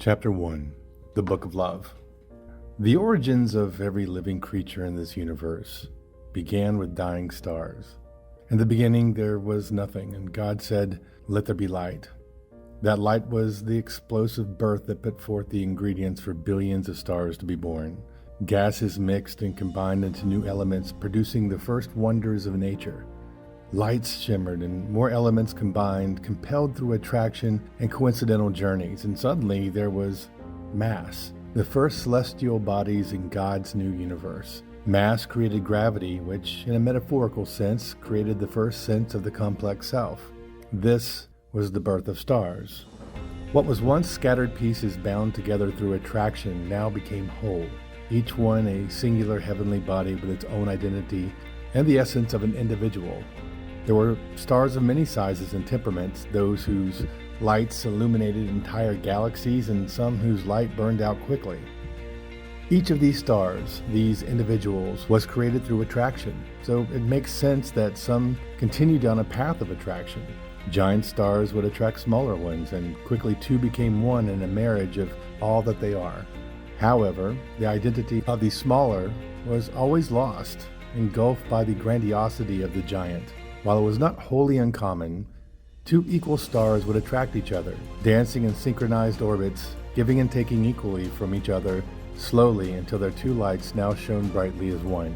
Chapter 1. The Book of Love. The origins of every living creature in this universe began with dying stars. In the beginning there was nothing, and God said, "Let there be light." That light was the explosive birth that put forth the ingredients for billions of stars to be born. Gases mixed and combined into new elements, producing the first wonders of nature. Lights shimmered and more elements combined, compelled through attraction and coincidental journeys, and suddenly there was mass, the first celestial bodies in God's new universe. Mass created gravity, which, in a metaphorical sense, created the first sense of the complex self. This was the birth of stars. What was once scattered pieces bound together through attraction now became whole, each one a singular heavenly body with its own identity and the essence of an individual. There were stars of many sizes and temperaments, those whose lights illuminated entire galaxies and some whose light burned out quickly. Each of these stars, these individuals, was created through attraction, so it makes sense that some continued down a path of attraction. Giant stars would attract smaller ones, and quickly two became one in a marriage of all that they are. However, the identity of the smaller was always lost, engulfed by the grandiosity of the giant. While it was not wholly uncommon, two equal stars would attract each other, dancing in synchronized orbits, giving and taking equally from each other, slowly until their two lights now shone brightly as one.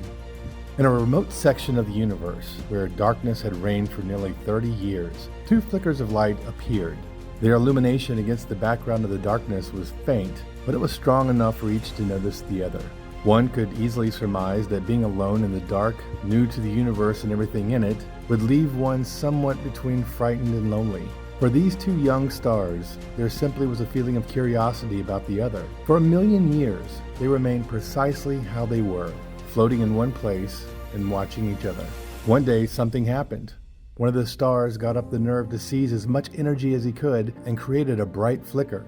In a remote section of the universe, where darkness had reigned for nearly 30 years, two flickers of light appeared. Their illumination against the background of the darkness was faint, but it was strong enough for each to notice the other. One could easily surmise that being alone in the dark, new to the universe and everything in it, would leave one somewhat between frightened and lonely. For these two young stars, there simply was a feeling of curiosity about the other. For 1,000,000 years, they remained precisely how they were, floating in one place and watching each other. One day, something happened. One of the stars got up the nerve to seize as much energy as he could and created a bright flicker.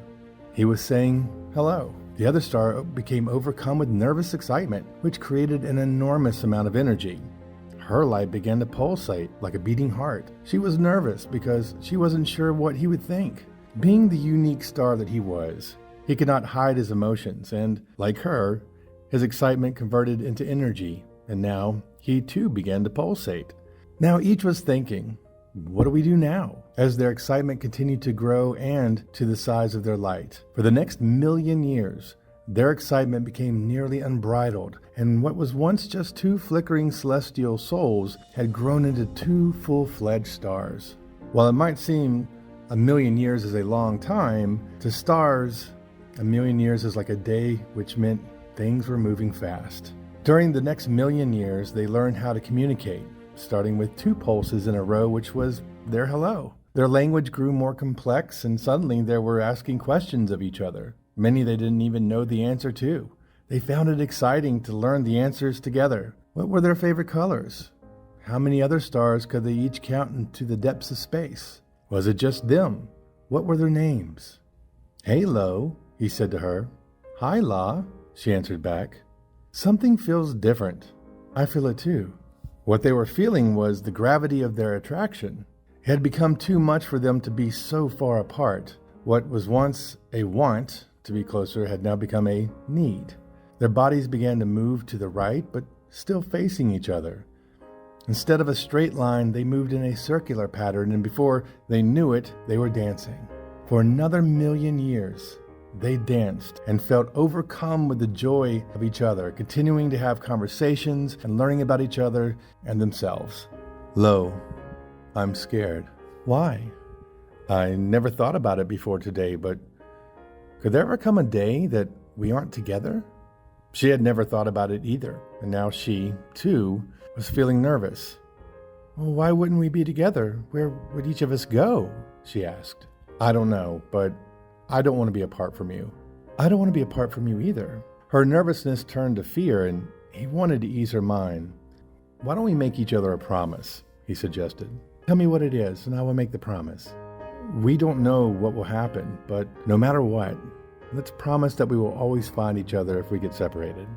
He was saying hello. The other star became overcome with nervous excitement, which created an enormous amount of energy. Her light began to pulsate like a beating heart. She was nervous because she wasn't sure what he would think. Being the unique star that he was, he could not hide his emotions, and, like her, his excitement converted into energy, and now he too began to pulsate. Now each was thinking, what do we do now? As their excitement continued to grow and to the size of their light. For the next 1,000,000 years, their excitement became nearly unbridled, and what was once just two flickering celestial souls had grown into two full-fledged stars. While it might seem 1,000,000 years is a long time, to stars, 1,000,000 years is like a day, which meant things were moving fast. During the next 1,000,000 years, they learned how to communicate, starting with two pulses in a row, which was their hello. Their language grew more complex, and suddenly they were asking questions of each other. Many they didn't even know the answer to. They found it exciting to learn the answers together. What were their favorite colors? How many other stars could they each count into the depths of space? Was it just them? What were their names? "Hey, Lo," he said to her. "Hi, La," she answered back. "Something feels different." "I feel it too." What they were feeling was the gravity of their attraction. It had become too much for them to be so far apart. What was once a want to be closer had now become a need. Their bodies began to move to the right, but still facing each other. Instead of a straight line, they moved in a circular pattern, and before they knew it, they were dancing. For another 1,000,000 years, they danced and felt overcome with the joy of each other, continuing to have conversations and learning about each other and themselves. "Lo, I'm scared." "Why?" "I never thought about it before today, but could there ever come a day that we aren't together?" She had never thought about it either, and now she, too, was feeling nervous. "Well, why wouldn't we be together? Where would each of us go?" she asked. "I don't know, but I don't want to be apart from you." "I don't want to be apart from you either." Her nervousness turned to fear, and he wanted to ease her mind. "Why don't we make each other a promise?" he suggested. "Tell me what it is, and I will make the promise." "We don't know what will happen, but no matter what, let's promise that we will always find each other if we get separated."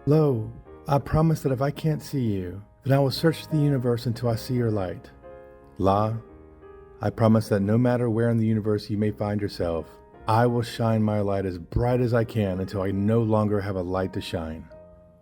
"Lo, I promise that if I can't see you, then I will search the universe until I see your light." "La, I promise that no matter where in the universe you may find yourself, I will shine my light as bright as I can until I no longer have a light to shine."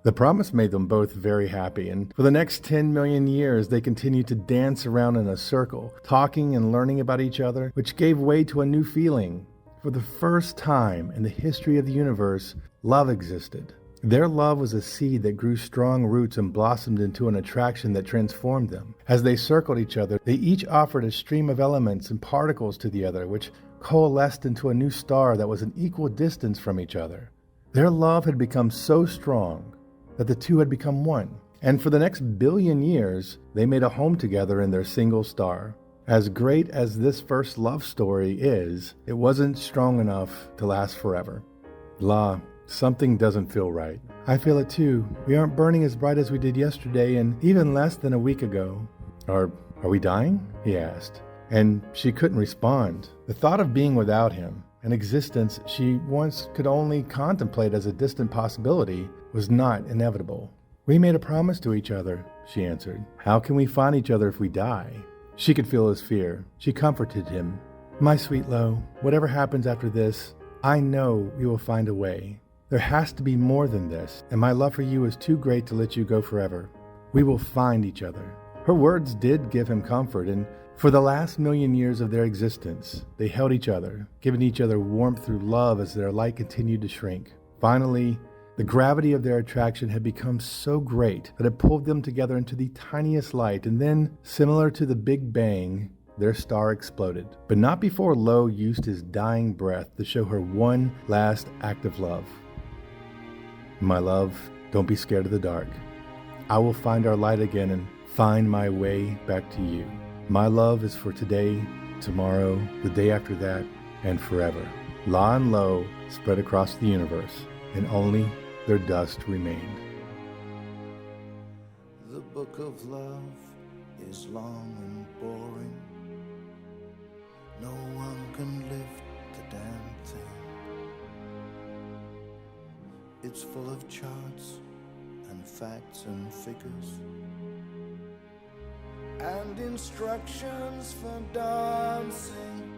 The promise made them both very happy, and for the next 10 million years they continued to dance around in a circle, talking and learning about each other, which gave way to a new feeling. For the first time in the history of the universe, love existed. Their love was a seed that grew strong roots and blossomed into an attraction that transformed them. As they circled each other, they each offered a stream of elements and particles to the other, which coalesced into a new star that was an equal distance from each other. Their love had become so strong that the two had become one, and for the next billion years, they made a home together in their single star. As great as this first love story is, it wasn't strong enough to last forever. La, something doesn't feel right. I feel it too. We aren't burning as bright as we did yesterday, and even less than a week ago. Are we dying? He asked, and she couldn't respond. The thought of being without him, an existence she once could only contemplate as a distant possibility, was not inevitable. "We made a promise to each other," she answered. "How can we find each other if we die?" She could feel his fear. She comforted him. "My sweet Lo, whatever happens after this, I know we will find a way. There has to be more than this, and my love for you is too great to let you go forever. We will find each other." Her words did give him comfort, and for the last million years of their existence, they held each other, giving each other warmth through love as their light continued to shrink. Finally, the gravity of their attraction had become so great that it pulled them together into the tiniest light, and then, similar to the Big Bang, their star exploded. But not before Lo used his dying breath to show her one last act of love. "My love, don't be scared of the dark. I will find our light again and find my way back to you. My love is for today, tomorrow, the day after that, and forever." La and Lo spread across the universe, and only their dust remained. The book of love is long and boring. No one can lift the damn thing. It's full of charts and facts and figures and instructions for dancing.